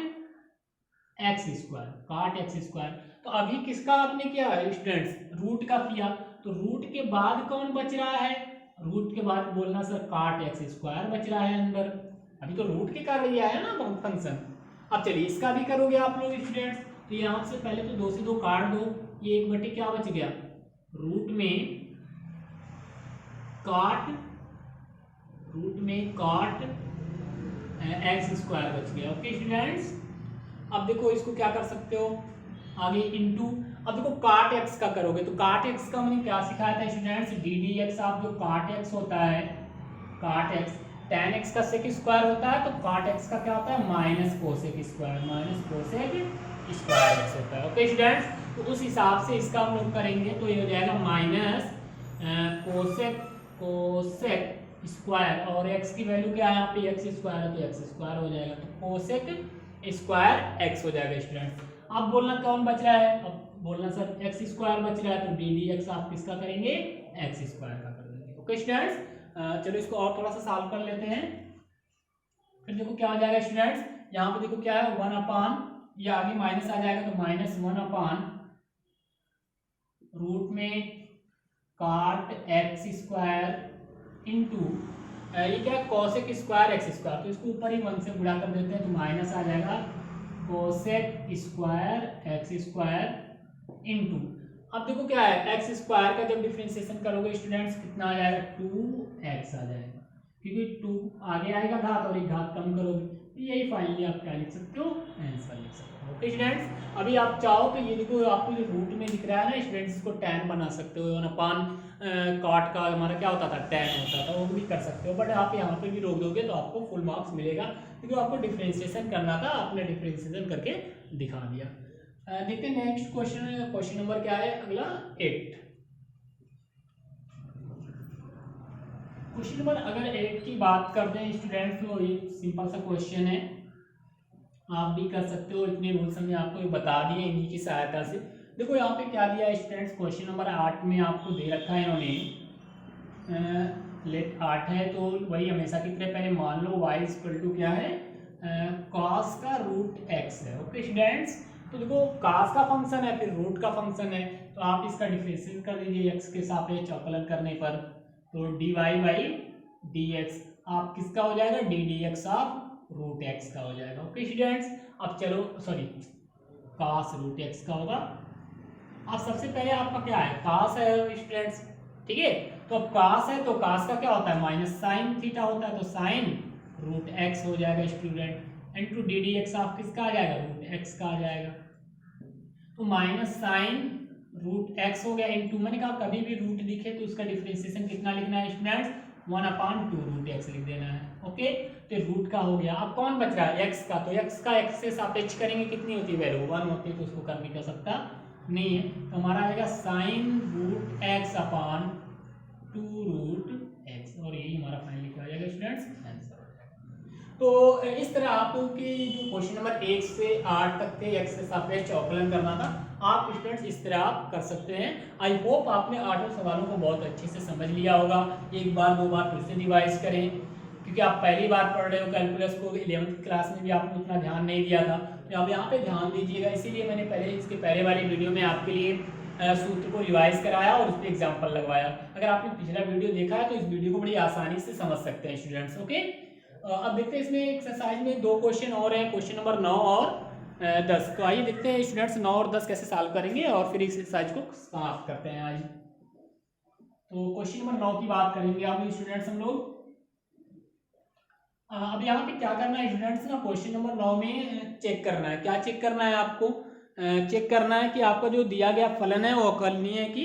एक्स स्क्वायर, काट एक्स स्क्वायर। तो अभी किसका आपने किया है स्टूडेंट्स, रूट का किया, तो रूट के बाद कौन बच रहा है, रूट के बाद बोलना सर काट एक्स स्क्वायर बच रहा है अंदर, अभी तो रूट के कर लिया है ना फंक्शन। अब चलिए इसका भी करोगे आप लोग स्टूडेंट्स, तो यहाँ से पहले तो 2 से 2 काट दो, ये 1 क्या बच गया, रूट में काट एक्स स्क्वायर बच गया। ओके स्टूडेंट्स, अब देखो इसको क्या कर सकते हो आगे इनटू, अब देखो काट एक्स का करोगे तो काट एक्स का मैंने क्या सिखाया था students, D D X of जो काट एक्स होता है, काट एक्स tan एक्स का सेक स्क्वायर होता है तो काट एक्स का क्या होता है, minus cosec square, minus cosec square x होता है। ओके स्टूडेंट्स, तो उस हिसाब से इसका हम लोग करेंगे तो ये हो जाएगा माइनस कोसेक स्क्वायर, और x की वैल्यू क्या है यहाँ पे एक्स स्क्वायर है तो एक्स स्क्वायर हो जाएगा, तो कोसेक स्क्वायर एक्स हो जाएगा स्टूडेंट। अब बोलना कौन बच रहा है, अब बोलना सर एक्स स्क्वायर बच रहा है तो डी डी एक्स आप किसका करेंगे, एक्स स्क्वायर का कर देंगे। ओके स्टूडेंट्स, चलो इसको और थोड़ा सा सॉल्व कर लेते हैं। फिर देखो क्या हो जाएगा स्टूडेंट्स, यहाँ पे देखो क्या है 1/, ये आगे माइनस आ जाएगा तो -1/, रूट में काट एक्स स्क्वायर इंटू ये क्या है कोसेक स्क्वायर एक्स स्क्वायर, तो इसको ऊपर ही 1 से गुणा कर देते हैं तो माइनस आ जाएगा cosec square x square into, अब देखो क्या है एक्स स्क्वायर का जब डिफरेंशिएशन करोगे स्टूडेंट्स कितना आ जाएगा, 2x आ जाएगा, क्योंकि 2 आगे आएगा घात और एक घात कम करोगे तो यही फाइनली आप क्या लिख सकते हो, आंसर लिख सकते हो। ओके स्टूडेंट्स, अभी आप चाहो तो ये देखो आपको जो रूट में दिख रहा है ना स्टूडेंट्स, इसको tan बना सकते हो, 1/, काट का हमारा क्या होता था tan होता था, वो भी कर सकते हो, बट आप यहाँ पे भी रोक दोगे तो आपको फुल मार्क्स मिलेगा क्योंकि आपको डिफरेंशिएशन करना था, आपने डिफरेंशिएशन करके दिखा दिया। देखते हैं नेक्स्ट क्वेश्चन, क्वेश्चन नंबर क्या है अगला 8। क्वेश्चन नंबर अगर 8 की बात करते हैं स्टूडेंट्स तो ये सिंपल सा क्वेश्चन है, आप भी कर सकते हो, इतने रूल्स हमने आपको बता दिए इन्हीं की सहायता से। देखो यहाँ पे क्या दिया है स्टूडेंट्स, क्वेश्चन नंबर 8 में आपको दे रखा है इन्होंने, लेट 8 है तो वही हमेशा की तरह पहले मान लो y इक्वल टू क्या है, cos का रूट x है। ओके स्टूडेंट्स, तो देखो cos का फंक्शन है फिर रूट का फंक्शन है तो आप इसका डिफरेंशिएट कर दीजिए x के सापेक्ष अवकलन करने पर, तो dy बाई डी एक्स। आप किसका हो जाएगा, D D X of root X का हो जाएगा। ओके स्टूडेंट्स, अब चलो सॉरी कास रूट एक्स का होगा। अब सबसे पहले आपका क्या है, कास है स्टूडेंट्स, ठीक है। तो अब कास है तो कास का क्या होता है, माइनस साइन थीटा होता है, तो साइन रूट एक्स हो जाएगा student, into D D X of किसका आ जाएगा, रूट एक्स का आ जाएगा। तो माइनस साइन रूट एक्स हो गया, इनटू मैंने कहा कभी भी रूट दिखे तो उसका डिफरेंशिएशन कितना लिखना है स्टूडेंट्स, 1/2 रूट एक्स लिख देना है। ओके, तो रूट का हो गया। अब कौन बच रहा है, एक्स का। तो एक्स का एक्स से सापेक्ष करेंगे, कितनी होती है वैल्यू, 1 होती है, तो उसको कर भी कर सकता नहीं है। तो हमारा आएगा sine root X upon 2 root X, और यही हमारा फाइनली क्या हो जाएगा स्टूडेंट्स, आंसर। तो इस तरह आपके जो क्वेश्चन नंबर 1 से 8 तक थे, एक्स से सापेक्ष अवकलन करना था, आप स्टूडेंट्स इस तरह आप कर सकते हैं। आई होप आपने 8 सवालों को बहुत अच्छे से समझ लिया होगा। एक बार दो बार फिर से रिवाइज करें, क्योंकि आप पहली बार पढ़ रहे हो कैलकुलस को, 11th क्लास में भी आपने उतना ध्यान नहीं दिया था, तो आप यहाँ पे ध्यान दीजिएगा। इसीलिए मैंने पहले इसके पहले वाली वीडियो में आपके लिए सूत्र को रिवाइज कराया और उस पर एग्जाम्पल लगवाया। अगर आपने पिछला वीडियो देखा है तो इस वीडियो को बड़ी आसानी से समझ सकते हैं स्टूडेंट्स। ओके, अब देखते हैं इसमें एक्सरसाइज में 2 क्वेश्चन और हैं, क्वेश्चन नंबर 9 और 10। तो आइए देखते हैं स्टूडेंट्स 9 और 10 कैसे सॉल्व करेंगे और फिर इस एक्सरसाइज को समाप्त करते हैं आज। तो क्वेश्चन नंबर 9 की बात करेंगे अब स्टूडेंट्स हम लोग। अब यहाँ पे क्या करना है स्टूडेंट्स ना, क्वेश्चन नंबर 9 में चेक करना है। क्या चेक करना है आपको, चेक करना है कि आपका जो दिया गया फलन है वो अवकलनीय है कि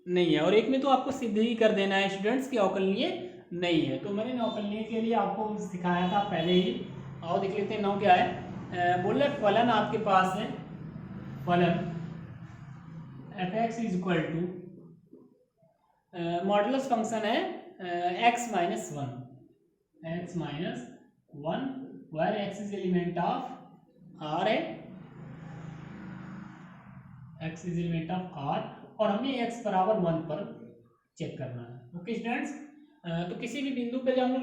नहीं है, और एक में तो आपको सिद्ध ही कर देना है स्टूडेंट्स कि अवकलनीय नहीं है। तो मैंने अवकलनीय के लिए आपको सिखाया था पहले ही। आओ देख लेते हैं 9 क्या है। बोल रहे फलन आपके पास है, फलन F X is equal to modulus function है x minus 1, x minus 1 where x is element of R है, x is element of R, और हमें x बराबर 1 पर चेक करना है। ओके स्टूडेंट्स, तो किसी भी बिंदु पे जब हम लोग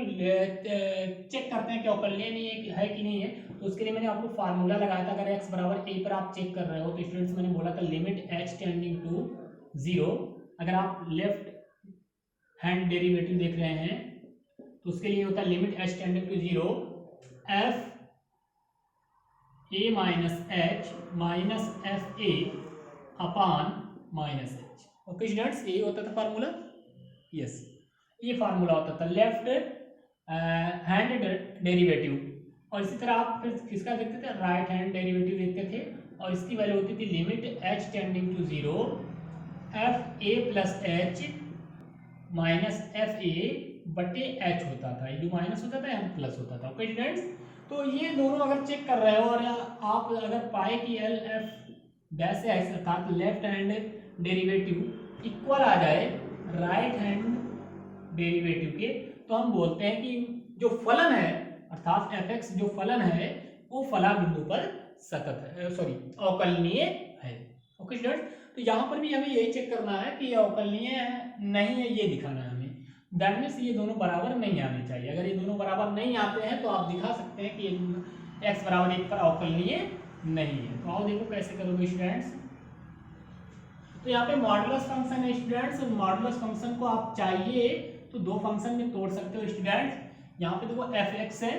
चेक करते हैं कि अवकलनीय है कि नहीं है, तो उसके लिए मैंने आपको फार्मूला लगाया था। अगर x बराबर a पर आप चेक कर रहे हो तो स्टूडेंट्स मैंने बोला था लिमिट h टेंडिंग टू 0। अगर आप लेफ्ट हैंड डेरिवेटिव देख रहे हैं तो उसके लिए होता है limit h tending to 0 f a minus h minus f a upon minus h। Okay students, ये होता था फार्मूला, यस ये फार्मूला होता था लेफ्ट हैंड डेरिवेटिव। और इसी तरह आप फिर किसका देखते थे, राइट हैंड डेरिवेटिव देखते थे, और इसकी वैल्यू होती थी limit h tending to 0 f a plus h minus F A बटे एच होता था। ये जो माइनस होता था यहाँ प्लस होता था। ओके स्टूडेंट्स, तो ये दोनों अगर चेक कर रहे हो और आप अगर पाए कि एल एफ डैश एक्स अर्थात लेफ्ट हैंड डेरिवेटिव इक्वल आ जाए राइट हैंड डेरिवेटिव के, तो हम बोलते हैं कि जो फलन है अर्थात एफ एक्स जो फलन है वो फला बिंदु पर सतत है, सॉरी अवकलनीय है। ओके स्टूडेंट्स, तो यहाँ पर भी हमें यही चेक करना है कि अवकलनीय नहीं है, ये दिखाना है हमें। दैट मीन्स ये दोनों बराबर नहीं आने चाहिए। अगर ये दोनों बराबर नहीं आते हैं तो आप दिखा सकते हैं कि x बराबर 1 पर अवकलनीय नहीं है। तो आओ देखो कैसे करोगे स्टूडेंट्स। तो यहाँ पे मॉडुलस फंक्शन है स्टूडेंट्स, मॉडुलस फंक्शन को आप चाहिए तो 2 फंक्शन में तोड़ सकते हो स्टूडेंट्स। यहाँ पे देखो एफ एक्स है,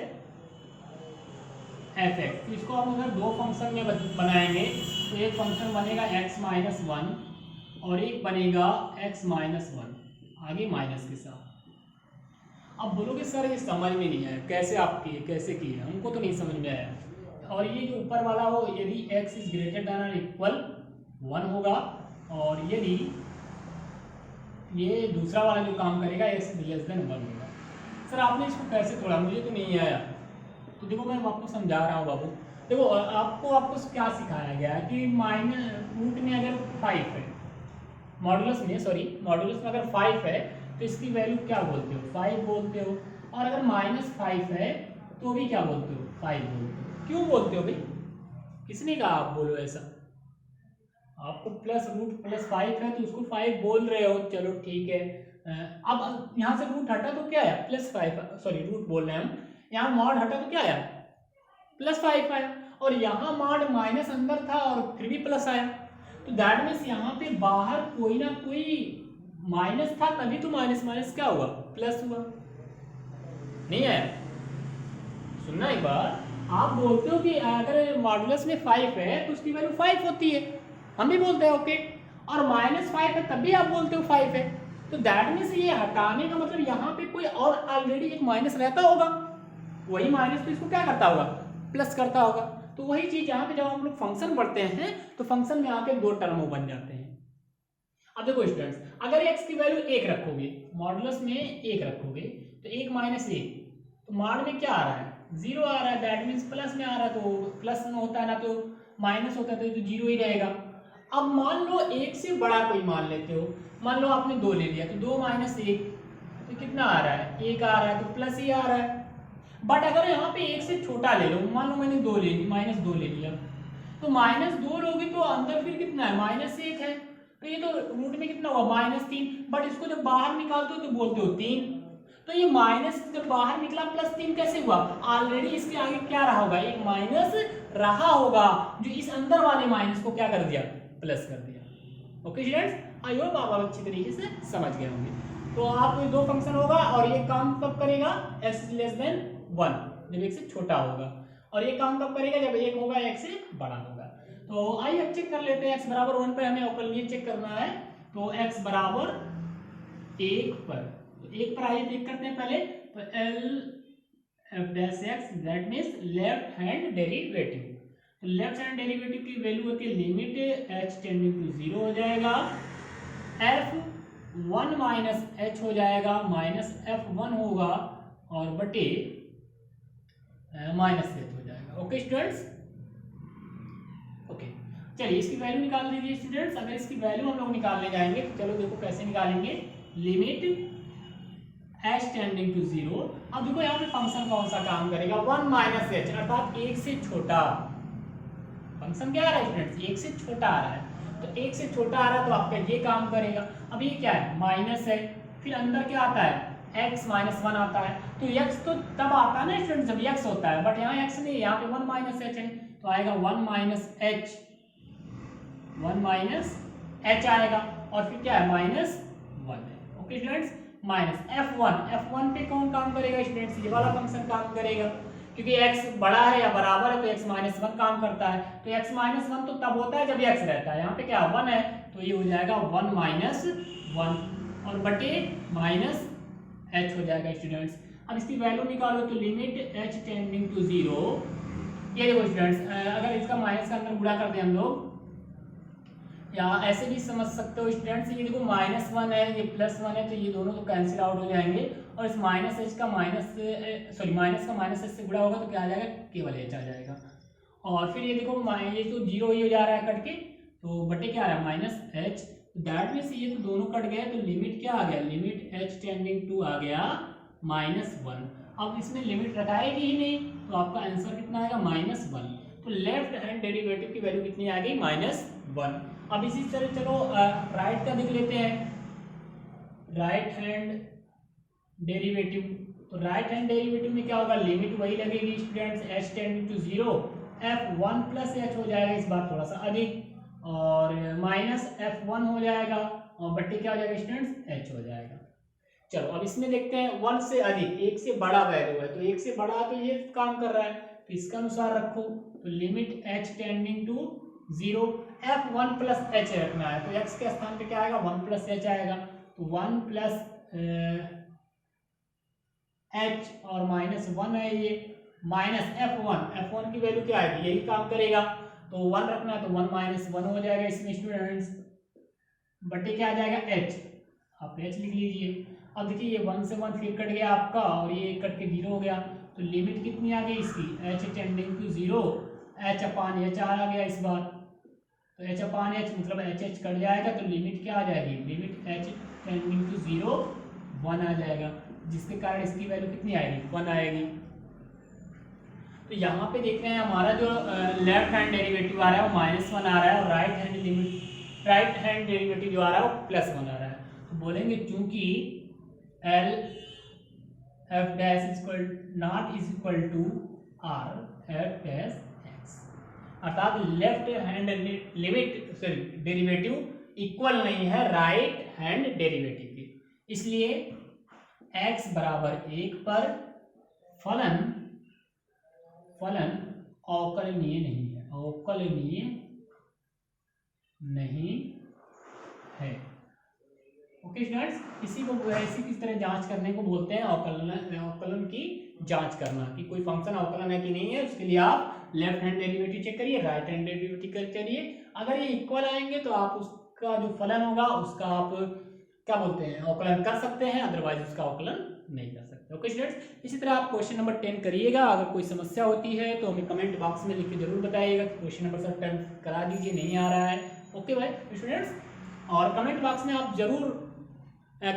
एफ एक्स, तो इसको हम अगर 2 फंक्शन में बनाएंगे तो एक फंक्शन बनेगा x माइनस 1 और एक बनेगा x माइनस 1 आगे माइनस के साथ। अब बोलोगे सर ये समझ में नहीं आया, कैसे आप किए, कैसे किए, हमको तो नहीं समझ में आया। और ये जो ऊपर वाला हो यदि x इज ग्रेटर देन और इक्वल 1 होगा, और यदि ये दूसरा वाला जो काम करेगा x इज लेस देन 1 होगा। सर आपने इसको कैसे तोड़ा, मुझे तो नहीं आया। तो देखो मैं आपको समझा रहा हूँ बाबू। देखो आपको क्या सिखाया गया है कि माइनस रूट में अगर 5 है, मॉडुलस में अगर 5 है तो इसकी वैल्यू क्या बोलते हो, 5 बोलते हो। और अगर माइनस 5 है तो भी क्या बोलते हो, 5 बोलते हो। क्यों बोलते हो भाई, किसने कहा आप बोलो ऐसा? आपको प्लस रूट प्लस 5 है तो उसको 5 बोल रहे हो, चलो ठीक है। अब यहाँ से रूट हटा तो क्या है, प्लस 5, सॉरी रूट बोल रहे हैं हम। यहाँ मॉड हटा तो क्या आया, प्लस 5 आया, और यहाँ मॉड माइनस अंदर था और फिर भी प्लस आया। तो दैट मीन्स यहाँ पे बाहर कोई ना कोई माइनस था, तभी तो माइनस माइनस क्या हुआ, प्लस हुआ। नहीं आया? सुनना एक बार, आप बोलते हो कि अगर मॉडुलस में 5 है तो उसकी वैल्यू 5 होती है, हम भी बोलते हैं ओके, और -5 है तब भी आप बोलते हो 5 है, तो दैट मीन्स ये हटाने का मतलब यहाँ पे कोई और ऑलरेडी एक माइनस रहता होगा, वही माइनस तो इसको क्या करता होगा, प्लस करता होगा। तो वही चीज यहाँ पे जब हम लोग फंक्शन पढ़ते हैं तो फंक्शन में आके दो टर्म बन जाते हैं। अब देखो स्टूडेंट्स, अगर x की वैल्यू 1 रखोगे, मॉडुलस में 1 रखोगे, तो 1 - 1, तो मॉड में क्या आ रहा है, 0 आ रहा है, दैट मीन्स प्लस में आ रहा है, तो प्लस में होता है ना तो माइनस होता है, तो 0 ही रहेगा। अब मान लो 1 से बड़ा कोई मान लेते हो, मान लो आपने 2 ले लिया, तो 2 - 1 तो कितना आ रहा है, 1 आ रहा है, तो प्लस ही आ रहा है। बट अगर यहाँ पे 1 से छोटा ले लो, मान लो मैंने 2 ले ली, -2 ले लिया, तो -2 लोगे तो अंदर फिर कितना है, -1 है, तो ये तो रूट में कितना हुआ, -3, बट इसको जब बाहर निकालते हो तो बोलते हो 3, तो ये माइनस जब बाहर निकला +3 कैसे हुआ, ऑलरेडी इसके आगे क्या रहा होगा, एक माइनस रहा होगा, जो इस अंदर वाले माइनस को क्या कर दिया, प्लस कर दिया। ओके स्टूडेंट्स, आई होप आप अच्छी तरीके से समझ गए होंगे। तो आप दो फंक्शन होगा और ये काम कब करेगा, x <1, जब 1 से छोटा होगा, और ये काम कब करेगा, जब 1 होगा 1 से बड़ा होगा। तो आइए अब चेक कर लेते हैं, x बराबर 1 पर हमें अवकलनीय चेक करना है, तो x बराबर 1 पर, तो 1 पर आइए चेक करते हैं पहले, तो f(x) that means left hand derivative, तो लेफ्ट हैंड डेरिवेटिव की वैल्यू होती है लिमिट h टेंडिंग टू 0 हो जाएगा, f1 - h हो जाएगा, -f1 होगा और बटे -h हो जाएगा। ओके स्टूडेंट्स, ओके चलिए इसकी वैल्यू निकाल दीजिए स्टूडेंट्स। अगर इसकी वैल्यू हम लोग निकालने जाएंगे तो चलो देखो कैसे निकालेंगे, लिमिट h टेंडिंग टू 0। अब देखो यहाँ पे फंक्शन कौन सा काम करेगा, 1 - h, अर्थात 1 से छोटा। फंक्शन क्या आ रहा है स्टूडेंट्स, 1 से छोटा आ रहा है, तो 1 से छोटा आ रहा है तो आपका ये काम करेगा। अब ये क्या है, माइनस है, फिर अंदर क्या आता है, x - 1 आता है, तो x तो तब आता है ना स्टूडेंट्स जब x होता है, बट यहाँ x नहीं है, यहाँ पे 1 - h है, तो आएगा 1 - h आएगा, और फिर क्या है, -1 है। ओके स्टूडेंट्स, -f1 पे कौन काम करेगा स्टूडेंट्स, ये वाला फंक्शन काम करेगा, क्योंकि x बड़ा है या बराबर है तो x - 1 काम करता है, तो x - 1 तो तब होता है जब x रहता है, यहाँ पे क्या 1 है, तो ये हो जाएगा 1 - 1 और बटे -h हो जाएगा स्टूडेंट्स। अब इसकी वैल्यू निकालो, तो लिमिट h टेंडिंग टू 0, ये देखो स्टूडेंट्स, अगर इसका माइनस का अंदर गुणा कर दें हम लोग, या ऐसे भी समझ सकते हो स्टूडेंट्स, ये देखो -1 है, ये +1 है, तो ये दोनों तो कैंसिल आउट हो जाएंगे, और इस -h का माइनस का -h से गुणा होगा तो क्या आ जाएगा, केवल h आ जाएगा, और फिर ये देखो ये तो 0 ही हो जा रहा है कट के, तो बटे क्या आ रहा है, -h, दैट मीन्स ये तो दोनों कट गए, तो लिमिट क्या आ गया, लिमिट h टेंडिंग टू आ गया -1। अब इसमें लिमिट रखाएगी ही नहीं, तो आपका आंसर कितना आएगा, -1। तो लेफ्ट हैंड डेरिवेटिव की वैल्यू कितनी आ गई, -1। अब इसी तरह चलो राइट का देख लेते हैं, राइट हैंड डेरिवेटिव, तो राइट हैंड डेरिवेटिव में क्या होगा, लिमिट वही लगेगी students, h tending to 0, f1 + h हो जाएगा, इस बार थोड़ा सा अधिक, और -f1 हो जाएगा, और बट्टे क्या हो जाएगा स्टूडेंट्स, h हो जाएगा। चलो अब इसमें देखते हैं 1 से अधिक, 1 से बड़ा वैल्यू है, तो 1 से बड़ा तो ये काम कर रहा है, तो इसके अनुसार रखो, तो limit h tending to 0, f1 + h रखना है, तो x के स्थान पे क्या आएगा, 1 + h आएगा, तो 1 + h और -1 है ये, -f1 की वैल्यू क्या आएगी, यही काम करेगा, तो 1 रखना है, तो 1 - 1 हो जाएगा इसमें स्टूडेंट्स, बटे क्या आ जाएगा, h, आप h लिख लीजिए। अब देखिए ये 1 से 1 फिर कट गया आपका, और ये कट के 0 हो गया, तो लिमिट कितनी आ गई इसकी, h टेंडिंग टू 0, h/h आ गया इस बार, तो h/h मतलब h कट जाएगा, तो लिमिट क्या आ जाएगी, लिमिट h टेंडिंग टू 0 1 आ जाएगा, जिसके कारण इसकी वैल्यू कितनी आएगी, 1 आएगी। तो यहाँ पे देख रहे हैं हमारा जो लेफ्ट हैंड डेरिवेटिव आ रहा है वो -1 आ रहा है, और राइट हैंड डेरिवेटिव जो आ रहा है वो +1 आ रहा है, तो बोलेंगे चूंकि L f' ≠ r f', अर्थात left hand limit derivative equal नहीं है राइट हैंड डेरिवेटिव के, इसलिए x बराबर 1 पर फलन फलन अवकलनीय नहीं है, अवकलनीय नहीं है। ओके स्टूडेंट्स, इसी किस तरह जांच करने को बोलते हैं अवकलन की जांच करना कि कोई फंक्शन अवकलन है कि नहीं है। उसके लिए आप लेफ्ट हैंड डेरिवेटिव चेक करिए, राइट हैंड डेरिवेटिव चेक करिए। अगर ये इक्वल आएंगे तो आप उसका जो फलन होगा उसका आप क्या बोलते हैं, अवकलन कर सकते हैं, अदरवाइज उसका अवकलन नहीं कर सकते। ओके स्टूडेंट्स, इसी तरह आप क्वेश्चन नंबर 10 करिएगा। अगर कोई समस्या होती है तो हमें कमेंट बॉक्स में लिख के जरूर बताइएगा कि क्वेश्चन नंबर 10 करा दीजिए, नहीं आ रहा है। ओके भाई स्टूडेंट्स, और कमेंट बॉक्स में आप जरूर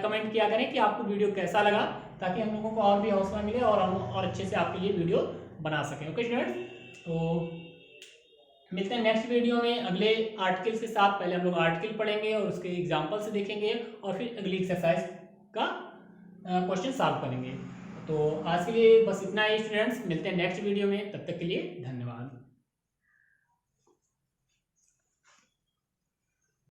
कमेंट किया करें कि आपको वीडियो कैसा लगा, ताकि हम लोगों को और भी हौसला मिले और हम और अच्छे से आपके लिए वीडियो बना सकें। ओके स्टूडेंट्स, तो मिलते हैं नेक्स्ट वीडियो में अगले आर्टिकल्स के साथ। पहले हम लोग आर्टिकल पढ़ेंगे और उसके एग्जाम्पल से देखेंगे और फिर अगली एक्सरसाइज का क्वेश्चन सॉल्व करेंगे। तो आज के लिए बस इतना ही स्टूडेंट्स, मिलते हैं नेक्स्ट वीडियो में, तब तक के लिए धन्यवाद।